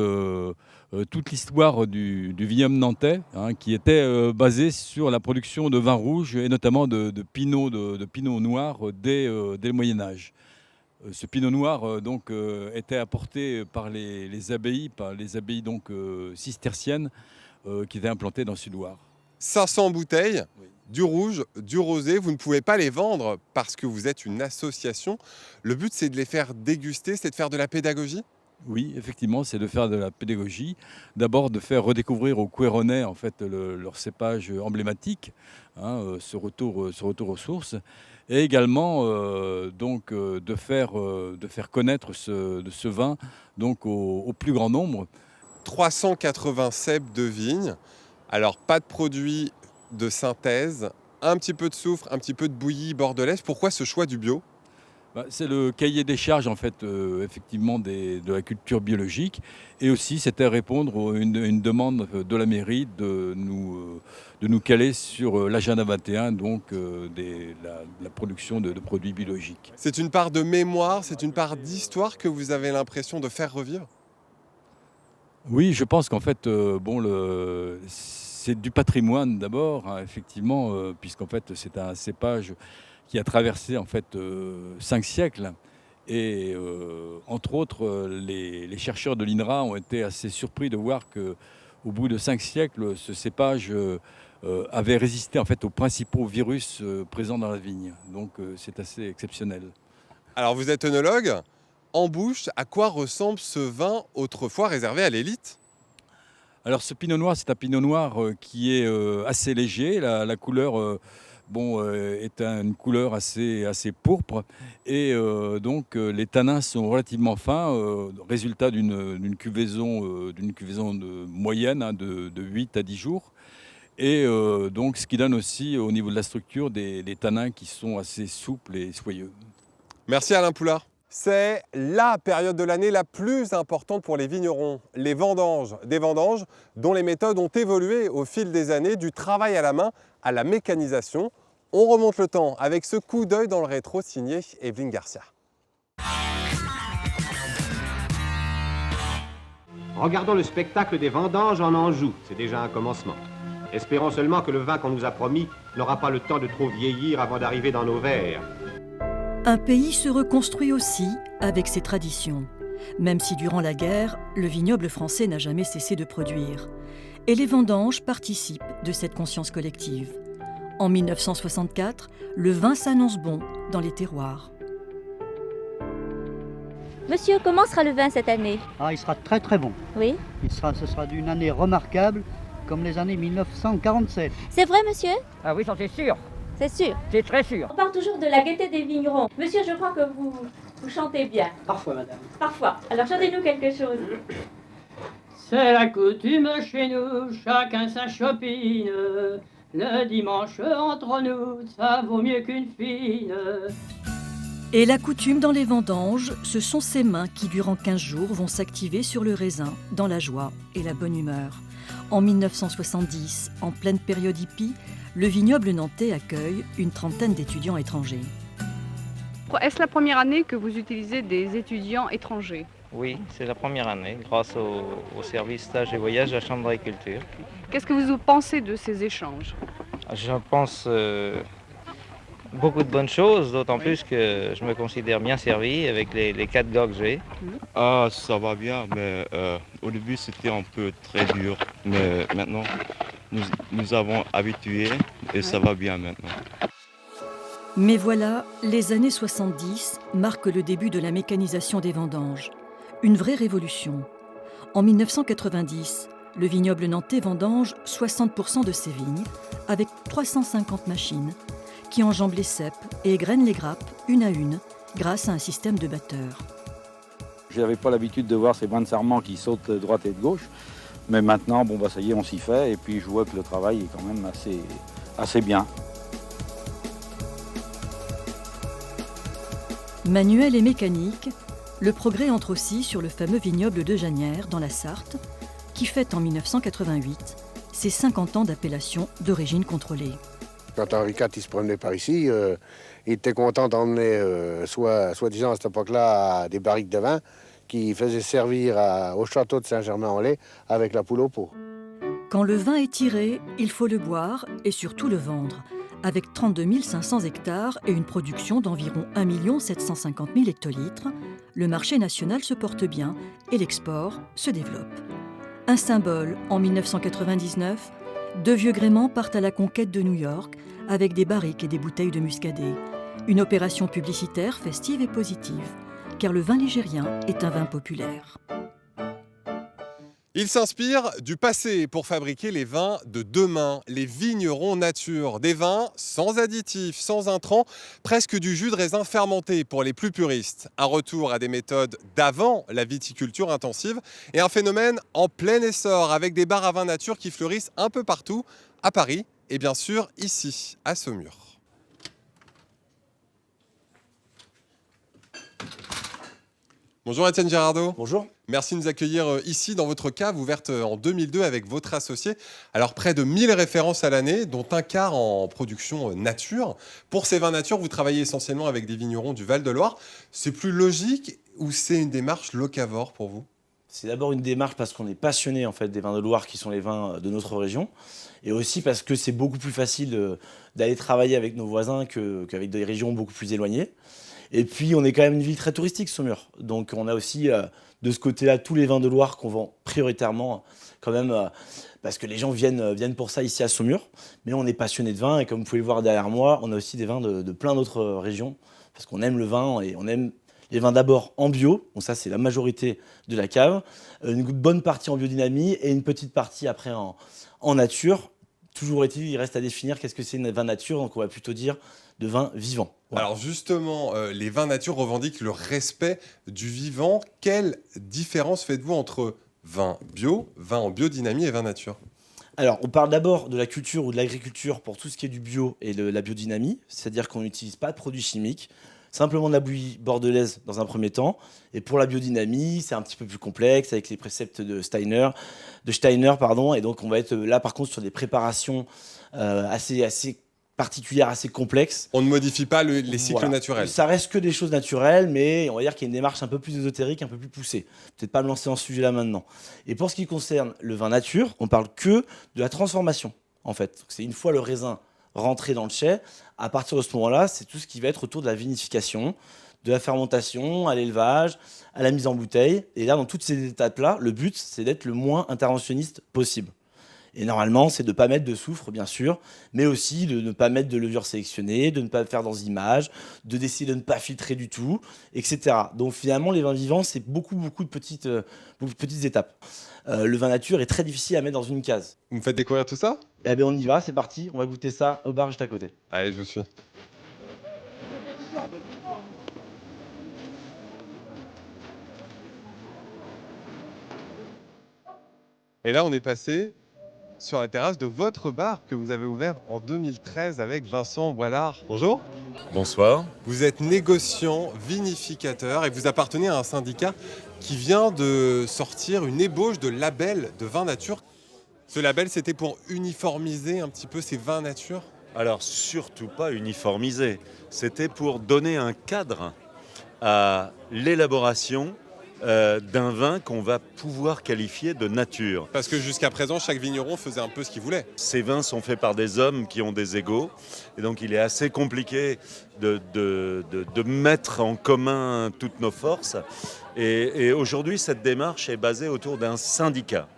toute l'histoire du vignoble nantais, qui était basé sur la production de vins rouges et notamment de pinot noir dès le Moyen-Âge. Ce pinot noir était apporté par les abbayes, cisterciennes qui étaient implantées dans le Sud-Loire.
500 bouteilles, oui. Du rouge, du rosé, vous ne pouvez pas les vendre parce que vous êtes une association. Le but, c'est de les faire déguster, c'est de faire de la pédagogie ?
Oui, effectivement, c'est de faire de la pédagogie. D'abord, de faire redécouvrir aux Couéronnais en fait, leur cépage emblématique, ce retour aux sources. Et également de faire connaître ce vin donc, au plus grand nombre.
380 ceps de vigne. Alors, pas de produits de synthèse, un petit peu de soufre, un petit peu de bouillie bordelaise. Pourquoi ce choix du bio ?
C'est le cahier des charges en fait, effectivement de la culture biologique, et aussi c'était répondre à une demande de la mairie de nous caler sur l'agenda 21, donc la production de produits biologiques.
C'est une part de mémoire, c'est une part d'histoire que vous avez l'impression de faire revivre ?
Oui, je pense qu'en fait, c'est du patrimoine d'abord, effectivement, puisqu'en fait c'est un cépage qui a traversé en fait 5 siècles. Et entre autres, les chercheurs de l'INRA ont été assez surpris de voir qu'au bout de 5 siècles, ce cépage avait résisté en fait aux principaux virus présents dans la vigne. Donc c'est assez exceptionnel.
Alors vous êtes œnologue. En bouche, à quoi ressemble ce vin autrefois réservé à l'élite ?
Alors ce pinot noir, c'est un pinot noir qui est assez léger. La couleur est une couleur assez pourpre, et donc les tanins sont relativement fins, résultat d'une cuvaison moyenne de 8 à 10 jours. Et donc ce qui donne aussi au niveau de la structure des tanins qui sont assez souples et soyeux.
Merci Alain Poulard. C'est la période de l'année la plus importante pour les vignerons, les vendanges. Des vendanges dont les méthodes ont évolué au fil des années, du travail à la main à la mécanisation. On remonte le temps avec ce coup d'œil dans le rétro signé Evelyne Garcia.
Regardons le spectacle des vendanges en Anjou, c'est déjà un commencement. Espérons seulement que le vin qu'on nous a promis n'aura pas le temps de trop vieillir avant d'arriver dans nos verres.
Un pays se reconstruit aussi avec ses traditions. Même si durant la guerre, le vignoble français n'a jamais cessé de produire. Et les vendanges participent de cette conscience collective. En 1964, le vin s'annonce bon dans les terroirs.
Monsieur, comment sera le vin cette année?
Il sera très très bon.
Oui.
Ce sera d'une année remarquable, comme les années 1947.
C'est vrai, monsieur?
Ah oui, ça c'est sûr.
C'est sûr.
C'est très sûr.
On parle toujours de la gaieté des vignerons. Monsieur, je crois que vous chantez bien.
Parfois, madame.
Parfois. Alors chantez-nous quelque chose.
C'est la coutume chez nous, chacun sa chopine. Le dimanche entre nous, ça vaut mieux qu'une fine.
Et la coutume dans les vendanges, ce sont ces mains qui, durant 15 jours, vont s'activer sur le raisin, dans la joie et la bonne humeur. En 1970, en pleine période hippie, le vignoble nantais accueille une trentaine d'étudiants étrangers.
Est-ce la première année que vous utilisez des étudiants étrangers?
Oui, c'est la première année, grâce au service stage et voyage de la Chambre d'agriculture.
Qu'est-ce que vous pensez de ces échanges?
Je pense beaucoup de bonnes choses, d'autant plus que je me considère bien servi avec les 4 gars que j'ai.
Ça va bien, mais au début c'était un peu très dur, mais maintenant nous avons habitué et ça va bien maintenant.
Mais voilà, les années 70 marquent le début de la mécanisation des vendanges. Une vraie révolution. En 1990, le vignoble nantais vendange 60% de ses vignes, avec 350 machines, qui enjambent les ceps et égrènent les grappes une à une, grâce à un système de batteurs.
Je n'avais pas l'habitude de voir ces brins de sarment qui sautent de droite et de gauche, mais maintenant, ça y est, on s'y fait, et puis je vois que le travail est quand même assez bien.
Manuel et mécanique, le progrès entre aussi sur le fameux vignoble de Janières, dans la Sarthe, qui fête en 1988 ses 50 ans d'appellation d'origine contrôlée.
Quand Henri IV il se promenait par ici, il était content d'emmener, soi-disant à cette époque-là, des barriques de vin qui faisaient servir au château de Saint-Germain-en-Laye avec la poule au pot.
Quand le vin est tiré, il faut le boire et surtout le vendre. Avec 32 500 hectares et une production d'environ 1 750 000 hectolitres, le marché national se porte bien et l'export se développe. Un symbole, en 1999, 2 vieux gréments partent à la conquête de New York avec des barriques et des bouteilles de muscadet. Une opération publicitaire festive et positive, car le vin ligérien est un vin populaire.
Il s'inspire du passé pour fabriquer les vins de demain, les vignerons nature. Des vins sans additifs, sans intrants, presque du jus de raisin fermenté pour les plus puristes. Un retour à des méthodes d'avant la viticulture intensive et un phénomène en plein essor avec des bars à vin nature qui fleurissent un peu partout, à Paris et bien sûr ici, à Saumur. Bonjour Étienne Girardot.
Bonjour.
Merci de nous accueillir ici dans votre cave ouverte en 2002 avec votre associé. Alors près de 1000 références à l'année, dont un quart en production nature. Pour ces vins nature, vous travaillez essentiellement avec des vignerons du Val-de-Loire. C'est plus logique ou c'est une démarche locavore pour vous ?
C'est d'abord une démarche parce qu'on est passionné en fait, des vins de Loire qui sont les vins de notre région. Et aussi parce que c'est beaucoup plus facile d'aller travailler avec nos voisins qu'avec des régions beaucoup plus éloignées. Et puis, on est quand même une ville très touristique, Saumur. Donc, on a aussi, de ce côté-là, tous les vins de Loire qu'on vend prioritairement, quand même, parce que les gens viennent pour ça ici à Saumur. Mais on est passionné de vin, et comme vous pouvez le voir derrière moi, on a aussi des vins de plein d'autres régions, parce qu'on aime le vin, et on aime les vins d'abord en bio. Donc ça, c'est la majorité de la cave. Une bonne partie en biodynamie, et une petite partie après en nature. Toujours est-il, il reste à définir qu'est-ce que c'est une vin nature, donc on va plutôt dire de vin vivant.
Voilà. Alors justement, les vins nature revendiquent le respect du vivant. Quelle différence faites-vous entre vin bio, vin en biodynamie et vin nature ?
Alors, on parle d'abord de la culture ou de l'agriculture pour tout ce qui est du bio et de la biodynamie, c'est-à-dire qu'on n'utilise pas de produits chimiques, simplement de la bouillie bordelaise dans un premier temps. Et pour la biodynamie, c'est un petit peu plus complexe avec les préceptes de Steiner, et donc on va être là par contre sur des préparations assez particulière, assez complexe.
On ne modifie pas les cycles naturels.
Ça reste que des choses naturelles, mais on va dire qu'il y a une démarche un peu plus ésotérique, un peu plus poussée. Peut-être pas me lancer dans ce sujet-là maintenant. Et pour ce qui concerne le vin nature, on parle que de la transformation, en fait. C'est une fois le raisin rentré dans le chai, à partir de ce moment-là, c'est tout ce qui va être autour de la vinification, de la fermentation, à l'élevage, à la mise en bouteille. Et là, dans toutes ces étapes-là, le but, c'est d'être le moins interventionniste possible. Et normalement, c'est de ne pas mettre de soufre, bien sûr, mais aussi de ne pas mettre de levure sélectionnée, de ne pas faire d'enzymage, de décider de ne pas filtrer du tout, etc. Donc finalement, les vins vivants, c'est beaucoup de petites étapes. Le vin nature est très difficile à mettre dans une case.
Vous me faites découvrir tout ça ?
Eh bien, on y va, c'est parti. On va goûter ça au bar juste à côté.
Allez, je vous suis. Et là, on est passé sur la terrasse de votre bar que vous avez ouvert en 2013 avec Vincent Boilard. Bonjour.
Bonsoir.
Vous êtes négociant, vinificateur et vous appartenez à un syndicat qui vient de sortir une ébauche de label de vin nature. Ce label, c'était pour uniformiser un petit peu ces vins nature ?
Alors, surtout pas uniformiser. C'était pour donner un cadre à l'élaboration d'un vin qu'on va pouvoir qualifier de nature.
Parce que jusqu'à présent, chaque vigneron faisait un peu ce qu'il voulait.
Ces vins sont faits par des hommes qui ont des égos, et donc il est assez compliqué de mettre en commun toutes nos forces. Et aujourd'hui, cette démarche est basée autour d'un syndicat.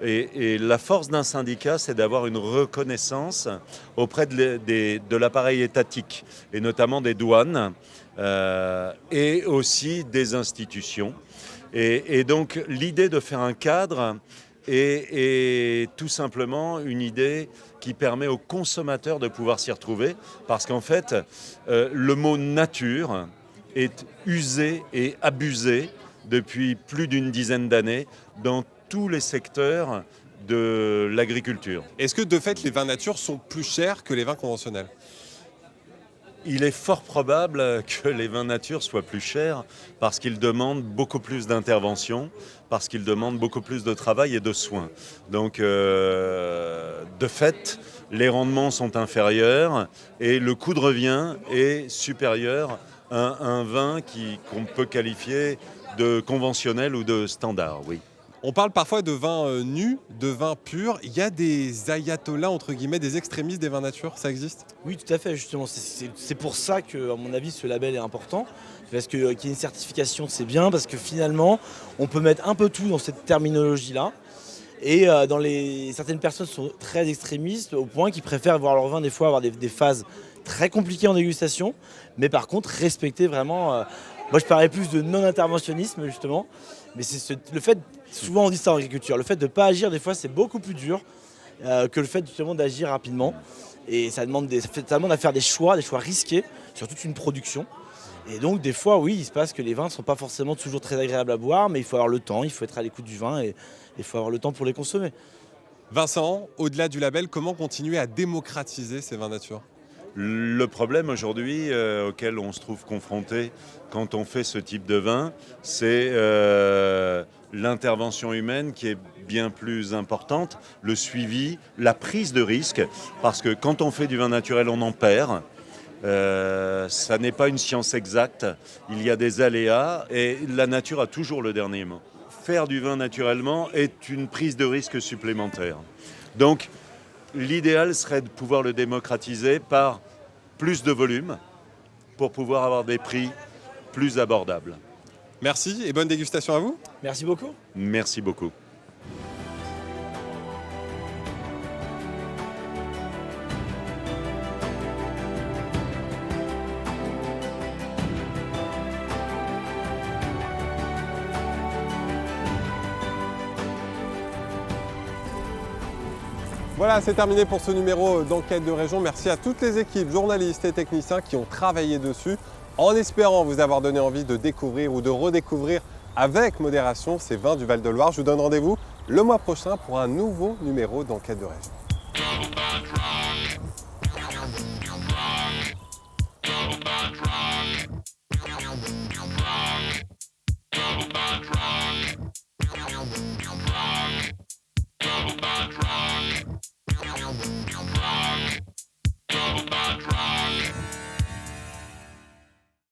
Et la force d'un syndicat, c'est d'avoir une reconnaissance auprès de l'appareil étatique, et notamment des douanes, et aussi des institutions. Et donc l'idée de faire un cadre est tout simplement une idée qui permet aux consommateurs de pouvoir s'y retrouver, parce qu'en fait, le mot nature est usé et abusé depuis plus d'une dizaine d'années dans tous les secteurs de l'agriculture.
Est-ce que de fait les vins nature sont plus chers que les vins conventionnels ?
Il est fort probable que les vins nature soient plus chers parce qu'ils demandent beaucoup plus d'intervention, parce qu'ils demandent beaucoup plus de travail et de soins. Donc, de fait, les rendements sont inférieurs et le coût de revient est supérieur à un vin qu'on peut qualifier de conventionnel ou de standard, oui.
On parle parfois de vin nu, de vin pur. Il y a des ayatollahs, entre guillemets, des extrémistes des vins nature, ça existe ?
Oui, tout à fait, justement. C'est pour ça que, à mon avis, ce label est important. Parce qu'il y ait une certification, c'est bien, parce que finalement, on peut mettre un peu tout dans cette terminologie-là. Et certaines personnes sont très extrémistes au point qu'ils préfèrent voir leur vin des fois avoir des phases très compliquées en dégustation, mais par contre respecter vraiment... moi je parlais plus de non-interventionnisme justement, mais c'est le fait Souvent on dit ça en agriculture, le fait de ne pas agir des fois c'est beaucoup plus dur que le fait justement d'agir rapidement. Et ça demande à faire des choix risqués sur toute une production. Et donc des fois oui, il se passe que les vins ne sont pas forcément toujours très agréables à boire, mais il faut avoir le temps, il faut être à l'écoute du vin et il faut avoir le temps pour les consommer.
Vincent, au-delà du label, comment continuer à démocratiser ces vins nature ?
Le problème aujourd'hui auquel on se trouve confronté quand on fait ce type de vin, c'est l'intervention humaine qui est bien plus importante, le suivi, la prise de risque, parce que quand on fait du vin naturel, on en perd. Ça n'est pas une science exacte, il y a des aléas et la nature a toujours le dernier mot. Faire du vin naturellement est une prise de risque supplémentaire. Donc, l'idéal serait de pouvoir le démocratiser par plus de volume pour pouvoir avoir des prix plus abordables.
Merci et bonne dégustation à vous.
Merci beaucoup.
Merci beaucoup.
Voilà, c'est terminé pour ce numéro d'Enquête de Région. Merci à toutes les équipes, journalistes et techniciens qui ont travaillé dessus, en espérant vous avoir donné envie de découvrir ou de redécouvrir avec modération ces vins du Val-de-Loire. Je vous donne rendez-vous le mois prochain pour un nouveau numéro d'Enquête de Région.